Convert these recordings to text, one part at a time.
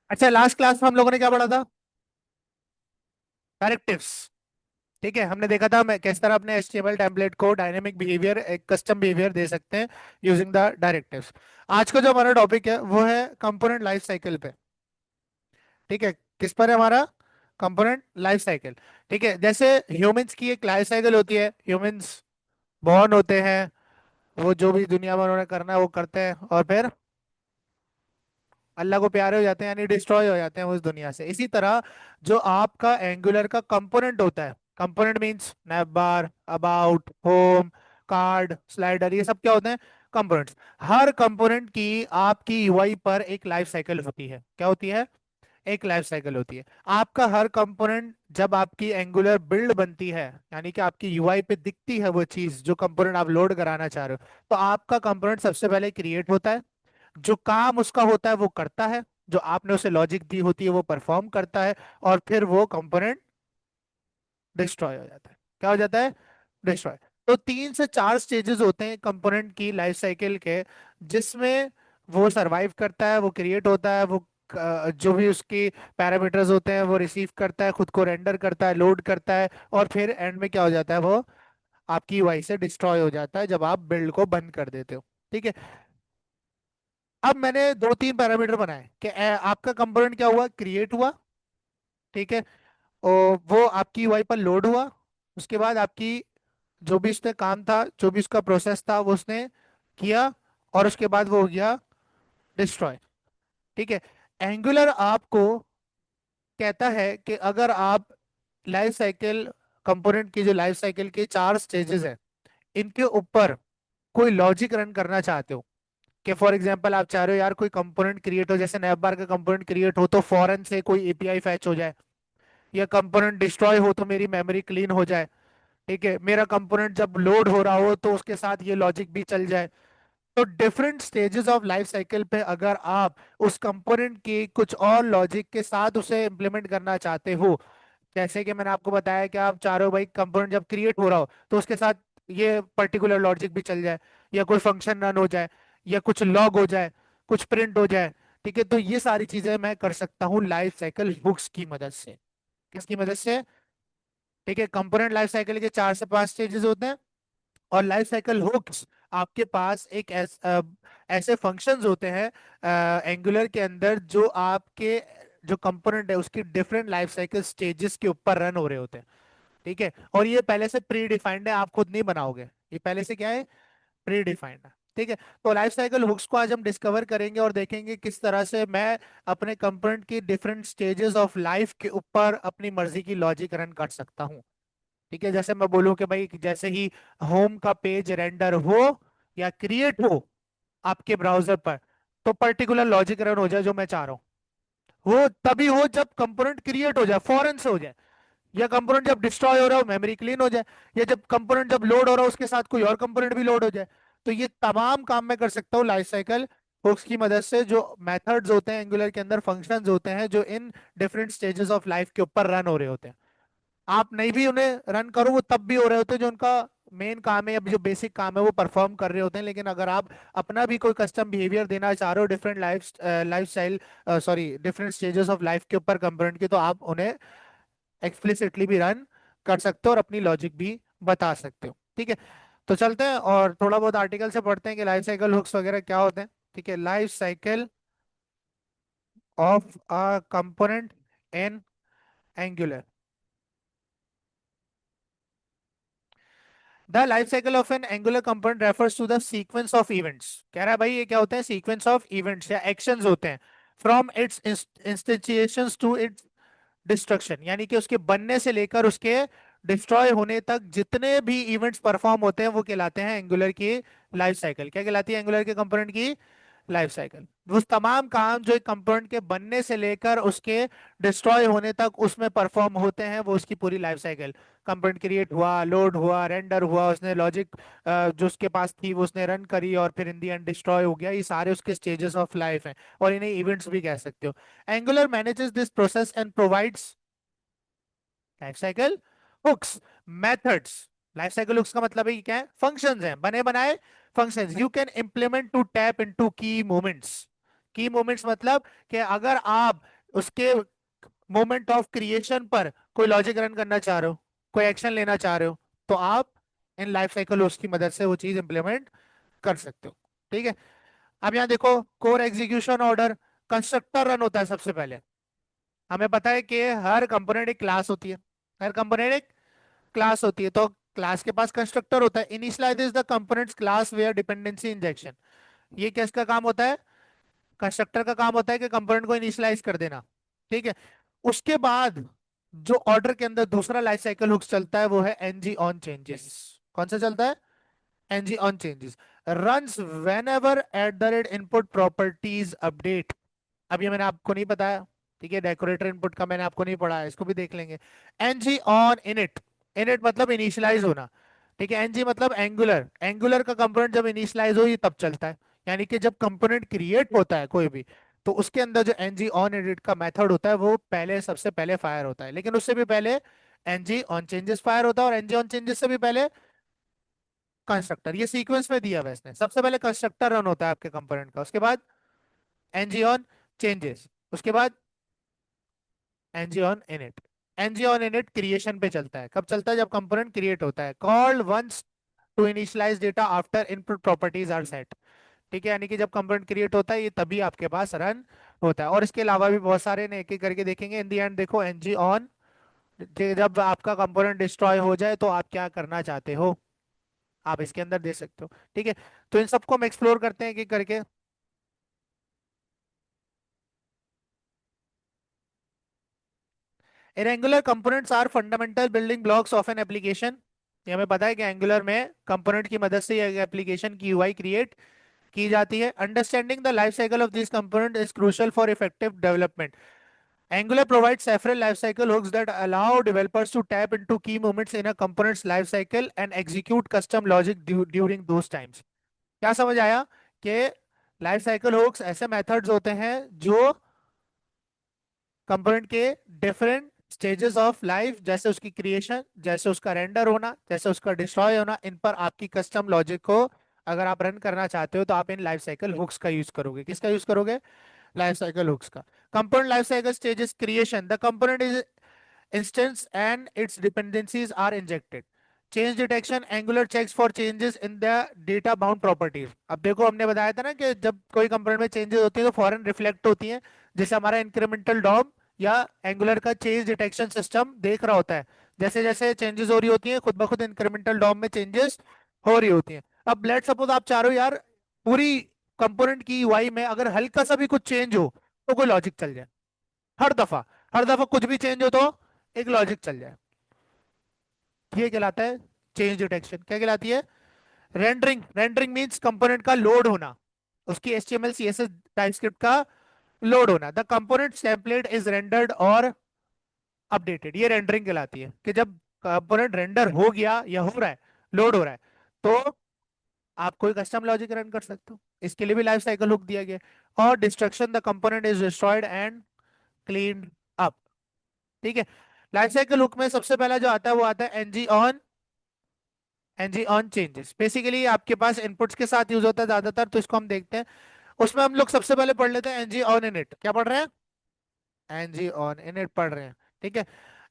अच्छा, last class में हम लोगों ने क्या पढ़ा था? डायरेक्टिव्स। ठीक है, हमने देखा था मैं किस तरह अपने HTML टेम्पलेट को डायनेमिक बिहेवियर, एक कस्टम बिहेवियर दे सकते हैं यूजिंग द डायरेक्टिव्स। आज का जो हमारा टॉपिक है वो है कंपोनेंट लाइफ साइकिल पे। ठीक है, किस पर है हमारा? Component life cycle. ठीक है, जैसे ह्यूमंस की एक लाइफ साइकिल होती है। ह्यूमंस बॉर्न होते हैं, वो जो भी दुनिया में उन्होंने करना है वो करते हैं, और फिर अल्लाह को प्यारे हो जाते हैं, यानी डिस्ट्रॉय हो जाते हैं उस दुनिया से। इसी तरह जो आपका एंगुलर का कंपोनेंट होता है, component means naive bar, about, home, card, slider, ये सब क्या होते हैं? कंपोनेंट्स। हर कंपोनेंट की आपकी यूआई पर एक लाइफ साइकिल होती है। क्या होती है? एक लाइफ साइकिल होती है। आपका हर कंपोनेंट जब आपकी एंगुलर बिल्ड बनती है, यानी कि आपकी यूआई पे दिखती है वो चीज जो कंपोनेंट आप लोड कराना चाह रहे हो, तो आपका कंपोनेंट सबसे पहले क्रिएट होता है। जो काम उसका होता है वो करता है, जो आपने उसे लॉजिक दी होती है वो परफॉर्म करता है, और फिर वो कंपोनेंट डिस्ट्रॉय हो जाता है। क्या हो जाता है? डिस्ट्रॉय। तो 3 से 4 स्टेजेस होते हैं कंपोनेंट की लाइफ साइकिल के, जिसमें वो सरवाइव करता है, वो क्रिएट होता है, वो जो भी उसकी पैरामीटर्स होते हैं वो रिसीव करता है, खुद को रेंडर करता है, लोड करता है, और फिर एंड में क्या हो जाता है? वो आपकी यूआई से डिस्ट्रॉय हो जाता है जब आप बिल्ड को बंद कर देते हो। ठीक है, अब मैंने 2 3 पैरामीटर बनाए कि आपका कंपोनेंट क्या हुआ? क्रिएट हुआ। ठीक है, और वो आपकी यूआई पर लोड हुआ। उसके बाद आपकी जो भी उसने काम था, जो भी उसका प्रोसेस था वो उसने किया, और उसके बाद वो हो गया डिस्ट्रॉय। ठीक है, एंगुलर आपको कहता है कि अगर आप लाइफ साइकिल, कंपोनेंट की जो लाइफ साइकिल के 4 स्टेजेस हैं, इनके ऊपर कोई लॉजिक रन करना चाहते हो, कि फॉर एग्जांपल आप चाह रहे हो यार कोई कंपोनेंट क्रिएट हो, जैसे नैवबार का कंपोनेंट क्रिएट हो तो फॉरन से कोई एपीआई फैच हो जाए, या कंपोनेंट डिस्ट्रॉय हो तो मेरी मेमोरी क्लीन हो जाए। ठीक है, मेरा कंपोनेंट जब लोड हो रहा हो तो उसके साथ ये लॉजिक भी चल जाए। तो different stages of life cycle पे अगर आप उस कंपोनेंट के कुछ और लॉजिक के साथ उसे इम्प्लीमेंट करना चाहते हो, जैसे कि मैंने आपको बताया कि आप चाह रहे हो भाई कंपोनेंट जब क्रिएट हो रहा हो तो उसके साथ ये पर्टिकुलर लॉजिक भी चल जाए, या कोई फंक्शन रन हो जाए, या कुछ लॉग हो जाए, कुछ प्रिंट हो जाए। ठीक है, तो ये सारी चीजें मैं कर सकता हूँ लाइफ साइकिल हुक्स की मदद से। किसकी मदद से? ठीक है, कंपोनेंट लाइफ साइकिल के 4 से 5 स्टेजेस होते हैं, और लाइफ साइकिल हुक्स आपके पास एक ऐसे फंक्शंस होते हैं एंगुलर के अंदर, जो आपके जो कंपोनेंट है उसकी डिफरेंट लाइफ साइकिल स्टेजेस के ऊपर रन हो रहे होते हैं। ठीक है, और ये पहले से प्री डिफाइंड है, आप खुद नहीं बनाओगे, ये पहले से क्या है? प्री डिफाइंड है। ठीक है, तो लाइफ साइकिल हुक्स को आज हम डिस्कवर करेंगे और देखेंगे किस तरह से मैं अपने कंपोनेंट की डिफरेंट स्टेजेस ऑफ लाइफ के ऊपर अपनी मर्जी की लॉजिक रन कर सकता हूँ। ठीक है, जैसे मैं बोलूँ कि भाई जैसे ही होम का पेज रेंडर हो या क्रिएट हो आपके ब्राउजर पर, तो पर्टिकुलर लॉजिक रन हो जाए जो मैं चाह रहा हूँ, वो तभी हो जब कंपोनेंट क्रिएट हो जाए, फौरन से हो जाए, या कंपोनेंट जब डिस्ट्रॉय हो रहा हो मेमोरी क्लीन हो जाए, या जब कंपोनेंट जब लोड हो रहा हो उसके साथ कोई और कंपोनेंट भी लोड हो जाए। तो ये तमाम काम मैं कर सकता हूँ लाइफ साइकिल हुक्स की मदद से, जो मेथड्स होते हैं एंगुलर के अंदर, फंक्शंस होते हैं जो in different stages of life के ऊपर रन हो रहे होते हैं। आप नहीं भी उन्हें रन करो वो तब भी हो रहे होते हैं, जो उनका मेन काम है या जो बेसिक काम है वो परफॉर्म कर रहे होते हैं। लेकिन अगर आप अपना भी कोई कस्टम बिहेवियर देना चाह रहे हो different life style, sorry different stages of life के ऊपर कंपोनेंट की, तो आप उन्हें एक्सप्लिसिटली भी रन कर सकते हो और अपनी लॉजिक भी बता सकते हो। ठीक है, तो चलते हैं और थोड़ा बहुत आर्टिकल से पढ़ते हैं कि लाइफ साइकिल हुक्स वगैरह क्या होते हैं। ठीक है, life cycle of a component in Angular. The life cycle of an Angular component refers to the sequence of events. कह रहा है भाई ये क्या होते हैं? सीक्वेंस ऑफ इवेंट्स या एक्शंस होते हैं, from its instantiations to its destruction, यानी कि उसके बनने से लेकर उसके डिस्ट्रॉय होने तक जितने भी इवेंट्स परफॉर्म होते हैं वो कहलाते हैं एंगुलर की लाइफ साइकिल। क्या कहलाती है? एंगुलर के कंपोनेंट की लाइफ साइकिल। वो तमाम काम जो एक कंपोनेंट के बनने से लेकर उसके डिस्ट्रॉय होने तक उसमें परफॉर्म होते हैं, वो उसकी पूरी लाइफ साइकिल। कंपोनेंट क्रिएट हुआ, लोड हुआ, रेंडर हुआ, उसने लॉजिक जो उसके पास थी वो उसने रन करी, और फिर इन दी एंड डिस्ट्रॉय हो गया, ये सारे उसके स्टेजेस ऑफ लाइफ हैं, और इन्हें इवेंट्स भी कह सकते हो। Angular manages this process and provides life cycle hooks methods. Life cycle hooks का मतलब है कि क्या है? फंक्शंस हैं, बने बनाए functions you can implement to tap into key moments. Key moments मतलब कि अगर आप उसके मोमेंट ऑफ क्रिएशन पर कोई लॉजिक रन करना चाह रहे हो, कोई एक्शन लेना चाह रहे हो, तो आप इन लाइफ साइकिल की मदद से वो चीज इंप्लीमेंट कर सकते हो। ठीक है। अब यहाँ देखो, core execution order, constructor run होता है सबसे पहले। हमें पता है कि हर कंपोनेंट एक क्लास होती है, हर कंपोनेंट एक क्लास होती है, तो क्लास के पास कंस्ट्रक्टर होता है। Initialise the component's class where dependency injection, ये किसका काम होता है? कंस्ट्रक्टर का काम होता है कि कंपोनेंट को इनिशियलाइज कर देना। ठीक है। उसके बाद जो ऑर्डर के अंदर दूसरा लाइफ साइकिल हुक्स चलता है वो है एनजी ऑन चेंजेस। कौन सा चलता है? NG on changes runs whenever at the rate input properties update. अब ये मैंने आपको नहीं बताया, ठीक है, डेकोरेटर इनपुट का मैंने आपको नहीं पढ़ाया, इसको भी देख लेंगे। एनजी ऑन इनिट, इनिट मतलब इनिशियलाइज होना। ठीक है। एनजी मतलब एंगुलर, एंगुलर का कंपोनेंट जब इनिशियलाइज हो ये तब चलता है। यानी कि जब कंपोनेंट क्रिएट होता है कोई भी, तो उसके अंदर जो एनजी ऑन एडिट का मेथड होता है वो पहले, सबसे पहले फायर होता है। लेकिन उससे भी पहले एनजी ऑन चेंजेस फायर होता है, और एनजी ऑन चेंजेस से भी पहले कंस्ट्रक्टर। ये सीक्वेंस में दिया हुआ है इसने, सबसे पहले कंस्ट्रक्टर रन होता है आपके कंपोनेंट का, उसके बाद एनजी ऑन चेंजेस, उसके बाद NG on init. NG on init creation पे चलता है। कब चलता है? जब कंपोनेंट क्रिएट होता है। Called once to initialise data after input properties are set. ठीक है। यानी कि जब कंपोनेंट क्रिएट होता है ये तभी आपके पास रन होता है। और इसके अलावा भी बहुत सारे ने एक एक करके देखेंगे। इन दी एंड देखो, एनजी ऑन, जब आपका कंपोनेंट डिस्ट्रॉय हो जाए तो आप क्या करना चाहते हो, आप इसके अंदर दे सकते हो। ठीक है। तो इन सबको हम एक्सप्लोर करते हैं एक एक करके। Angular components are fundamental building blocks of an application. ये हमें पता है कि एंगुलर में कंपोनेंट की मदद से एक एप्लीकेशन की यूआई क्रिएट की जाती है। Understanding the life cycle of this component is crucial for effective development. Angular provides several lifecycle hooks that allow developers to tap into key moments in a component's lifecycle and execute custom logic during those times. क्या समझ आया? कि life cycle hooks ऐसे methods होते हैं जो component के different stages of life, जैसे उसकी क्रिएशन, जैसे उसका रेंडर होना, जैसे उसका डिस्ट्रॉय होना, इन पर आपकी कस्टम लॉजिक को अगर आप रन करना चाहते हो तो आप इन लाइफ साइकिल हुक्स का यूज करोगे। किसका यूज करोगे? लाइफ साइकिल हुक्स का। Component life cycle stages creation, the component is instance and its dependencies are injected. Change detection, Angular checks for changes in the data bound properties. अब देखो, हमने बताया था ना कि जब कोई कंपोनेंट में चेंजेस होती है तो फॉरन रिफ्लेक्ट होती है। जैसे हमारा इंक्रीमेंटल डॉम या एंगुलर का चेंज डिटेक्शन सिस्टम देख रहा होता है, जैसे जैसे चेंजेस हो रही होती है खुद ब खुद इंक्रीमेंटल डॉम में चेंजेस हो रही होती है। अब लेट सपोज आप चाह रहे हो यार पूरी कंपोनेंट की यूआई में अगर हल्का सा भी कुछ चेंज हो तो कोई लॉजिक चल जाए। हर दफा, हर दफा कुछ भी चेंज हो तो एक लॉजिक चल जाए। ये कहलाता है चेंज डिटेक्शन। क्या कहलाती है? रेंडरिंग, रेंडरिंग मींस कंपोनेंट का लोड होना, उसकी एचटीएमएल सीएसएस टाइपस्क्रिप्ट का लोड होना। The component template is rendered और अपडेटेड, ये रेंडरिंग कहलाती है कि जब कंपोनेंट रेंडर हो गया या हो रहा है, लोड हो रहा है, तो आप कोई कस्टम लॉजिक रन कर सकते हो। इसके लिए भी लाइफ साइकिल हुक दिया गया है। और destruction, the component is destroyed and cleaned up. ठीक है। लाइफ साइकिल हुक में सबसे पहला जो आता है वो आता है NG on, NG on changes. Basically आपके पास इनपुट्स के साथ यूज होता है ज्यादातर, तो इसको हम देखते हैं। उसमें हम लोग सबसे पहले पढ़ लेते हैं एनजी ऑन इनिट। क्या पढ़ रहे हैं? एनजी ऑन इनिट पढ़ रहे हैं। ठीक है।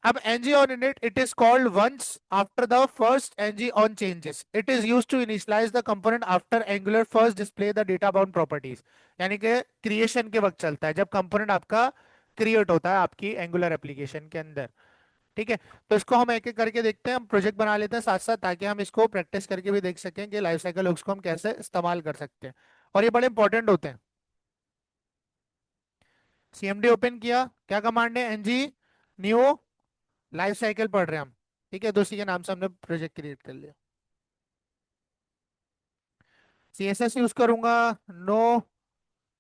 अब NG on init, it is called once after the first NG on changes, it is used to initialise the component after Angular first display the data bound properties. यानी कि creation के वक्त चलता है, जब कंपोनेंट आपका क्रिएट होता है आपकी एंगुलर एप्लीकेशन के अंदर। ठीक है। तो इसको हम एक एक करके देखते हैं, हम प्रोजेक्ट बना लेते हैं साथ साथ, ताकि हम इसको प्रैक्टिस करके भी देख सकें कि लाइफ साइकिल हुक्स को हम कैसे इस्तेमाल कर सकते हैं। और ये बड़े इंपॉर्टेंट होते हैं। सीएमडी ओपन किया, क्या कमांड है? एनजी न्यू लाइफ साइकिल पढ़ रहे हैं हम। ठीक है। तो उसी के नाम से हमने प्रोजेक्ट क्रिएट कर लिया। सीएसएस यूज करूंगा, नो,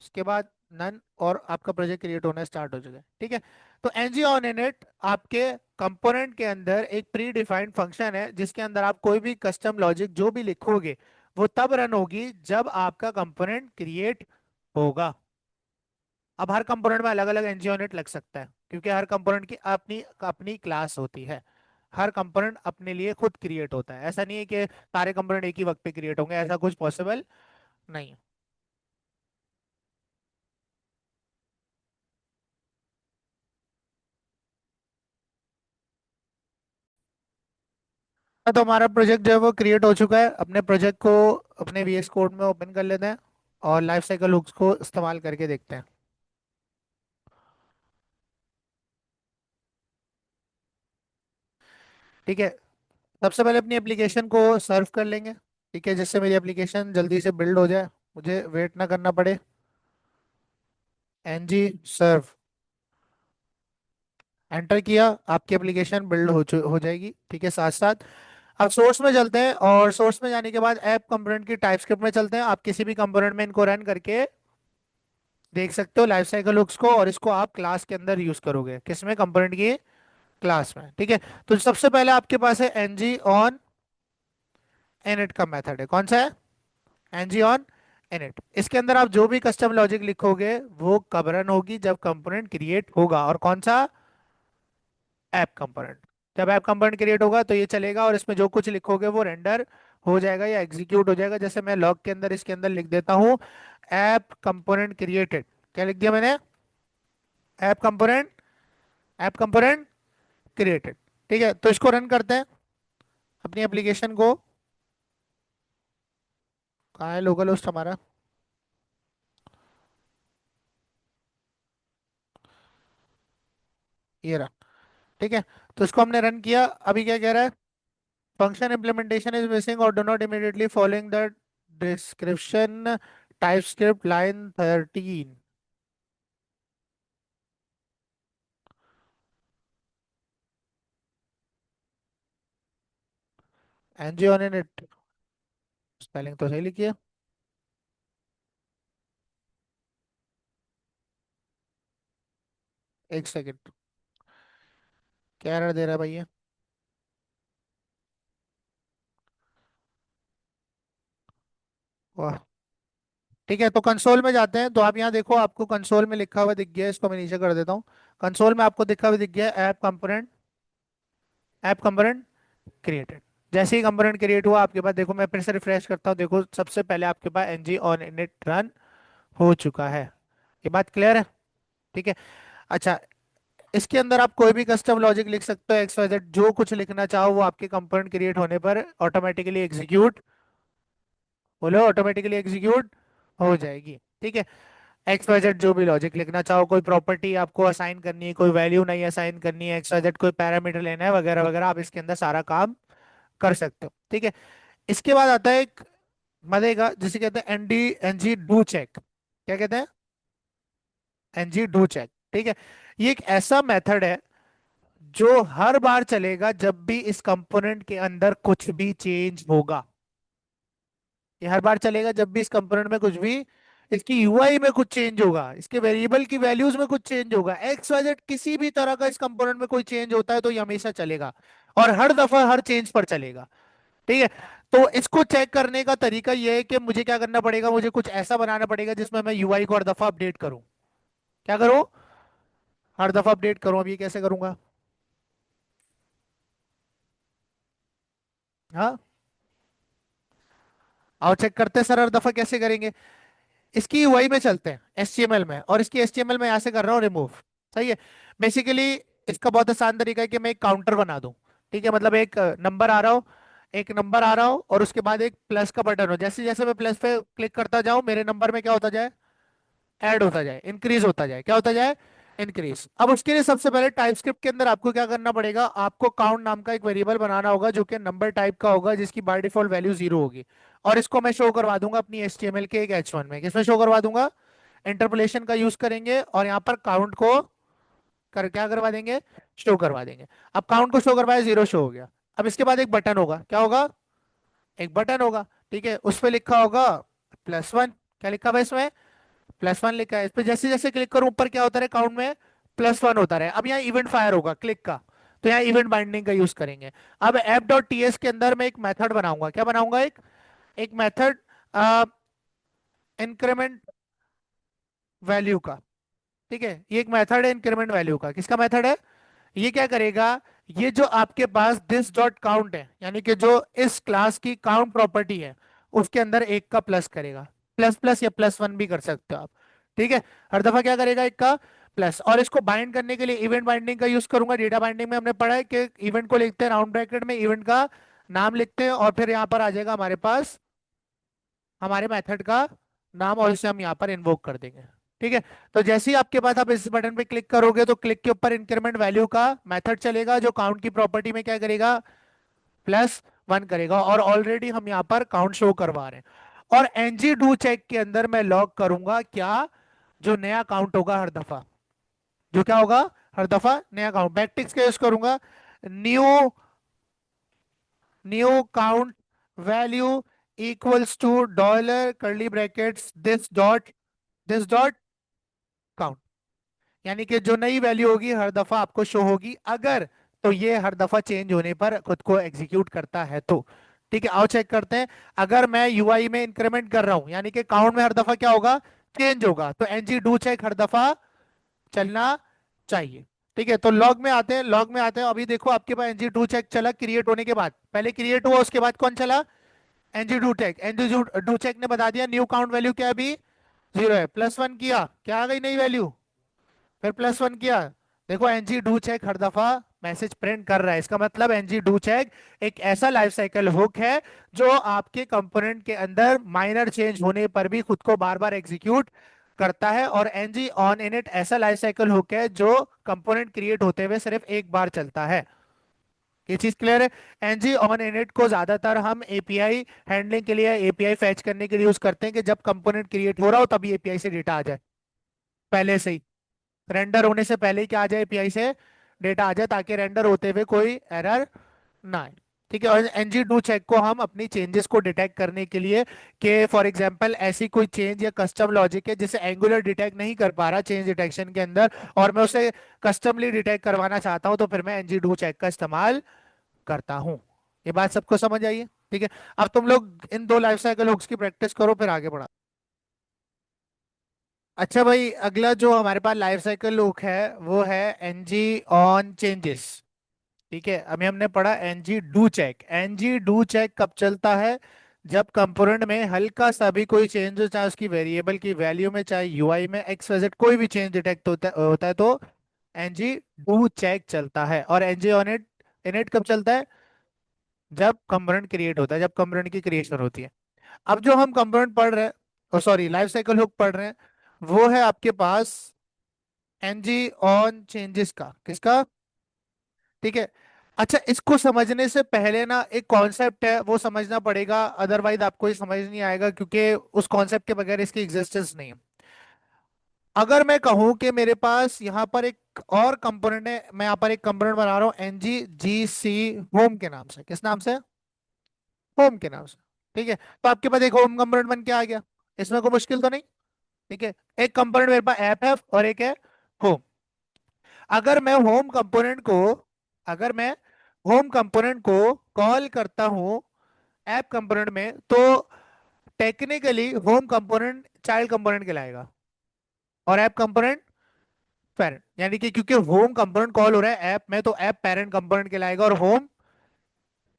उसके बाद नन, और आपका प्रोजेक्ट क्रिएट होना स्टार्ट हो जाएगा। ठीक है। तो एनजी ऑन इनिट आपके कंपोनेंट के अंदर एक प्री डिफाइंड फंक्शन है, जिसके अंदर आप कोई भी कस्टम लॉजिक जो भी लिखोगे वो तब रन होगी जब आपका कंपोनेंट क्रिएट होगा। अब हर कंपोनेंट में अलग अलग एनजी ऑन इट लग सकता है, क्योंकि हर कंपोनेंट की अपनी अपनी क्लास होती है। हर कंपोनेंट अपने लिए खुद क्रिएट होता है, ऐसा नहीं है कि सारे कंपोनेंट एक ही वक्त पे क्रिएट होंगे, ऐसा कुछ पॉसिबल नहीं है। तो हमारा प्रोजेक्ट जो है वो क्रिएट हो चुका है। अपने प्रोजेक्ट को अपने VS कोड में ओपन कर लेते हैं और लाइफ साइकिल हुक्स को इस्तेमाल करके देखते हैं। ठीक है, सबसे पहले अपनी एप्लीकेशन को सर्व कर लेंगे। ठीक है, जिससे मेरी एप्लीकेशन जल्दी से बिल्ड हो जाए, मुझे वेट ना करना पड़े। ng सर्व एंटर किया, आपकी एप्लीकेशन बिल्ड हो जाएगी। ठीक है, साथ साथ अब सोर्स में चलते हैं और सोर्स में जाने के बाद ऐप कंपोनेंट की टाइपस्क्रिप्ट में चलते हैं। आप किसी भी कंपोनेंट में इनको रन करके देख सकते हो लाइफ साइकिल हुक्स को, और इसको आप क्लास के अंदर यूज करोगे, किसमें, कंपोनेंट की क्लास में। ठीक है, तो सबसे पहले आपके पास है ng ऑन init का मेथड है। कौन सा है? ng on init। इसके अंदर आप जो भी कस्टम लॉजिक लिखोगे वो कब रन होगी? जब कंपोनेंट क्रिएट होगा। और कौन सा? App component. जब ऐप कंपोनेंट क्रिएट होगा तो ये चलेगा, और इसमें जो कुछ लिखोगे वो रेंडर हो जाएगा या एग्जीक्यूट हो जाएगा। जैसे मैं लॉग के अंदर इसके अंदर लिख देता हूँ ऐप कंपोनेंट क्रिएटेड। क्या लिख दिया मैंने? App component, app component created. ठीक है, तो इसको रन करते हैं अपनी एप्लीकेशन को। कहाँ है लोकल होस्ट हमारा? ये रहा। ठीक है, तो इसको हमने रन किया। अभी क्या कह रहा है? Function implementation is missing or do not immediately following the description TypeScript line 13। NG on it, spelling तो सही लिखी है। एक सेकंड, क्या एरर दे रहा है भाई ये? वाह। ठीक है, तो कंसोल में जाते हैं। तो आप यहाँ देखो, आपको कंसोल में लिखा हुआ दिख गया है। इसको मैं नीचे कर देता हूँ। कंसोल में आपको लिखा हुआ दिख गया है app component, app component created. जैसे ही कंपोनेंट क्रिएट हुआ आपके पास, देखो मैं फिर से रिफ्रेश करता हूँ, देखो सबसे पहले आपके पास एनजी ऑन इनिट रन हो चुका है। ये बात क्लियर है? ठीक है। अच्छा, इसके अंदर आप कोई भी कस्टम लॉजिक लिख सकते हो, एक्स वाई जेड जो कुछ लिखना चाहो वो आपके कंपोनेंट क्रिएट होने पर ऑटोमेटिकली एग्जीक्यूट, बोलो, ऑटोमेटिकली एग्जीक्यूट हो जाएगी। ठीक है, एक्स वाई जेड जो भी लॉजिक लिखना चाहो, कोई प्रॉपर्टी आपको असाइन करनी है, कोई वैल्यू नहीं असाइन करनी है, एक्स वाई जेड कोई पैरामीटर लेना है वगैरह वगैरह, आप इसके अंदर सारा काम कर सकते हो। ठीक है, इसके बाद आता है एक मजे का, जिसे कहते हैं एनडी एनजी डू चेक। क्या कहते हैं? NG do check. ठीक है, ये एक ऐसा मेथड है जो हर बार चलेगा जब भी इस कंपोनेंट के अंदर कुछ भी चेंज होगा। ये हर बार चलेगा जब भी इस कंपोनेंट में कुछ भी, इसकी यूआई में कुछ चेंज होगा, इसके वेरिएबल की वैल्यूज में कुछ चेंज होगा, एक्स वाई जेड किसी भी तरह का इस कंपोनेंट में कोई चेंज होता है तो ये हमेशा चलेगा, और हर दफा हर चेंज पर चलेगा। ठीक है, तो इसको चेक करने का तरीका ये है कि मुझे क्या करना पड़ेगा, मुझे कुछ ऐसा बनाना पड़ेगा जिसमें मैं यूआई को हर दफा अपडेट करूं। क्या करूं? हर दफा अपडेट करूं। अब ये कैसे करूंगा? हाँ, आओ चेक करते हैं सर, हर दफा कैसे करेंगे। इसकी यूआई में चलते हैं, HTML में, और इसकी HTML में यहाँ से कर रहा हूँ रिमूव। सही है। बेसिकली इसका बहुत आसान तरीका है कि मैं एक काउंटर बना दूं। ठीक है, मतलब एक नंबर आ रहा हो, एक नंबर आ रहा हो और उसके बाद एक प्लस का बटन हो, जैसे जैसे मैं प्लस पे क्लिक करता जाऊं मेरे नंबर में क्या होता जाए, ऐड होता जाए, इंक्रीज होता जाए। क्या होता जाए? इंक्रीज। अब उसके लिए सबसे पहले टाइपस्क्रिप्ट के अंदर आपको क्या करना पड़ेगा, आपको काउंट नाम का एक वेरिएबल बनाना होगा जो कि नंबर टाइप का होगा, जिसकी बाय डिफॉल्ट वैल्यू 0 होगी। और इसको मैं शो करवा दूंगा अपनी HTML के एक H1 में। किसमें शो करवा दूंगा? इंटरपोलेशन का यूज करेंगे और यहाँ पर काउंट को कर क्या करवा देंगे, शो करवा देंगे। अब काउंट को शो करवाया, 0 शो हो गया। अब इसके बाद एक बटन होगा, क्या होगा, एक बटन होगा। ठीक है, उस पर लिखा होगा +1। क्या लिखा हुआ है इसमें? +1 लिखा है। इस पे जैसे जैसे क्लिक करूं ऊपर क्या होता है काउंट में, +1 होता रहे। अब यहाँ इवेंट फायर होगा क्लिक का, तो यहाँ इवेंट बाइंडिंग का यूज करेंगे। अब app.ts के अंदर मैं एक मेथड बनाऊंगा। क्या बनाऊंगा? एक एक मेथड इंक्रीमेंट वैल्यू का। ठीक है, ये एक मेथड है इंक्रीमेंट वैल्यू का। किसका मेथड है? ये क्या करेगा, ये जो आपके पास दिस डॉट काउंट है, यानी कि जो इस क्लास की काउंट प्रॉपर्टी है, उसके अंदर एक का प्लस करेगा। प्लस प्लस या +1 भी कर सकते हो आप। ठीक है, हर दफा क्या करेगा, एक का प्लस। और इसको बाइंड करने के लिए इवेंट बाइंडिंग का यूज करूंगा। डेटा बाइंडिंग में हमने पढ़ा है कि इवेंट को लिखते हैं राउंड ब्रैकेट में, इवेंट का नाम लिखते हैं और फिर यहाँ पर आ जाएगा हमारे पास हमारे मेथड का नाम, और इसे हम यहाँ पर इन्वोक कर देंगे। ठीक है। तो जैसे ही आपके पास आप इस बटन पे क्लिक करोगे तो क्लिक के ऊपर इंक्रीमेंट वैल्यू का मेथड चलेगा, जो काउंट की प्रॉपर्टी में क्या करेगा, +1 करेगा। और ऑलरेडी हम यहाँ पर काउंट शो करवा रहे हैं। और एनजी डू चेक के अंदर मैं लॉग करूंगा क्या, जो नया काउंट होगा हर दफा, जो क्या होगा हर दफा नया काउंट, बैकटिक्स का यूज करूंगा। New new count value equals to dollar curly brackets this dot count. यानी कि जो नई वैल्यू होगी हर दफा आपको शो होगी, अगर तो ये हर दफा चेंज होने पर खुद को एग्जीक्यूट करता है तो। ठीक है, आओ चेक करते हैं। अगर मैं यूआई में इंक्रीमेंट कर रहा हूं यानी कि काउंट में हर दफा क्या होगा, चेंज होगा, तो एनजी डू चेक हर दफा चलना चाहिए। ठीक है, तो लॉग में आते हैं, लॉग में आते हैं। अभी देखो आपके पास एनजी डू चेक चला क्रिएट होने के बाद, पहले क्रिएट हुआ उसके बाद कौन चला, NG do check. NG do check ने बता दिया न्यू काउंट वैल्यू क्या है अभी 0 है, +1 किया, क्या आ गई नई वैल्यू, फिर +1 किया। देखो एनजी डू चेक हर दफा मैसेज प्रिंट कर रहा है, इसका मतलब एनजी डू चेक एक ऐसा लाइफ साइकिल हुक है जो आपके कंपोनेंट के अंदर माइनर चेंज होने पर भी खुद को बार बार एग्जीक्यूट करता है। और एनजी ऑन इनिट ऐसा लाइफ साइकिल हुक है जो कंपोनेंट क्रिएट होते हुए सिर्फ एक बार चलता है। ये चीज क्लियर है। एनजी ऑन इनिट को ज्यादातर हम एपीआई हैंडलिंग के लिए, एपीआई फैच करने के लिए यूज करते हैं कि जब कंपोनेंट क्रिएट हो रहा हो तभी एपीआई से डेटा आ जाए, पहले से ही रेंडर होने से पहले ही क्या आ जाए, एपीआई से डेटा आ जाए, ताकि रेंडर होते हुए कोई एरर ना आए। ठीक है, और एनजी डू चेक को हम अपनी चेंजेस को डिटेक्ट करने के लिए, कि फॉर एग्जांपल ऐसी कोई चेंज या कस्टम लॉजिक है जिसे एंगुलर डिटेक्ट नहीं कर पा रहा चेंज डिटेक्शन के अंदर, और मैं उसे कस्टमली डिटेक्ट करवाना चाहता हूं, तो फिर मैं एनजी डू चेक का इस्तेमाल करता हूं। ये बात सबको समझ आई है? ठीक है, अब तुम लोग इन दो लाइफ साइकिल हुक्स की प्रैक्टिस करो, फिर आगे बढ़ा। अच्छा भाई, अगला जो हमारे पास लाइफ साइकिल लूप है वो है एनजी ऑन चेंजेस। ठीक है, अभी हमने पढ़ा NG do check. NG do check कब चलता है, जब कंपोनेंट में हल्का सा भी कोई चेंज हो, चाहे उसकी वेरिएबल की वैल्यू में, चाहे यूआई में, एक्स वाई जेड कोई भी चेंज डिटेक्ट होता है तो एनजी डू चेक चलता है। और एनजी ऑन इट इनिट कब चलता है, जब कंपोनेंट क्रिएट होता है, जब कंपोनेंट की क्रिएशन होती है। अब जो हम कंपोनेंट पढ़ रहे हैं, सॉरी लाइफ साइकिल हुक पढ़ रहे हैं, वो है आपके पास एनजी ऑन चेंजेस का, किसका। ठीक है। अच्छा, इसको समझने से पहले ना एक कॉन्सेप्ट है वो समझना पड़ेगा, अदरवाइज आपको ये समझ नहीं आएगा, क्योंकि उस कॉन्सेप्ट के बगैर इसकी एग्जिस्टेंस नहीं है। अगर मैं कहूं कि मेरे पास यहाँ पर एक और कंपोनेंट है, मैं यहाँ पर एक कंपोनेंट बना रहा हूँ एनजी जी सी होम के नाम से, किस नाम से, होम के नाम से। ठीक है, तो आपके पास एक होम कंपोनेंट बन के आ गया, इसमें कोई मुश्किल तो नहीं। ठीक है, एक कंपोनेंट मेरे पास ऐप है और एक है होम। अगर मैं होम कंपोनेंट को अगर मैं होम कंपोनेंट को कॉल करता हूं ऐप कंपोनेंट में, तो technically home component child component कहलाएगा और ऐप कंपोनेंट पेरेंट। यानी कि क्योंकि होम कंपोनेंट कॉल हो रहा है ऐप में, तो ऐप पेरेंट कंपोनेंट कहलाएगा और होम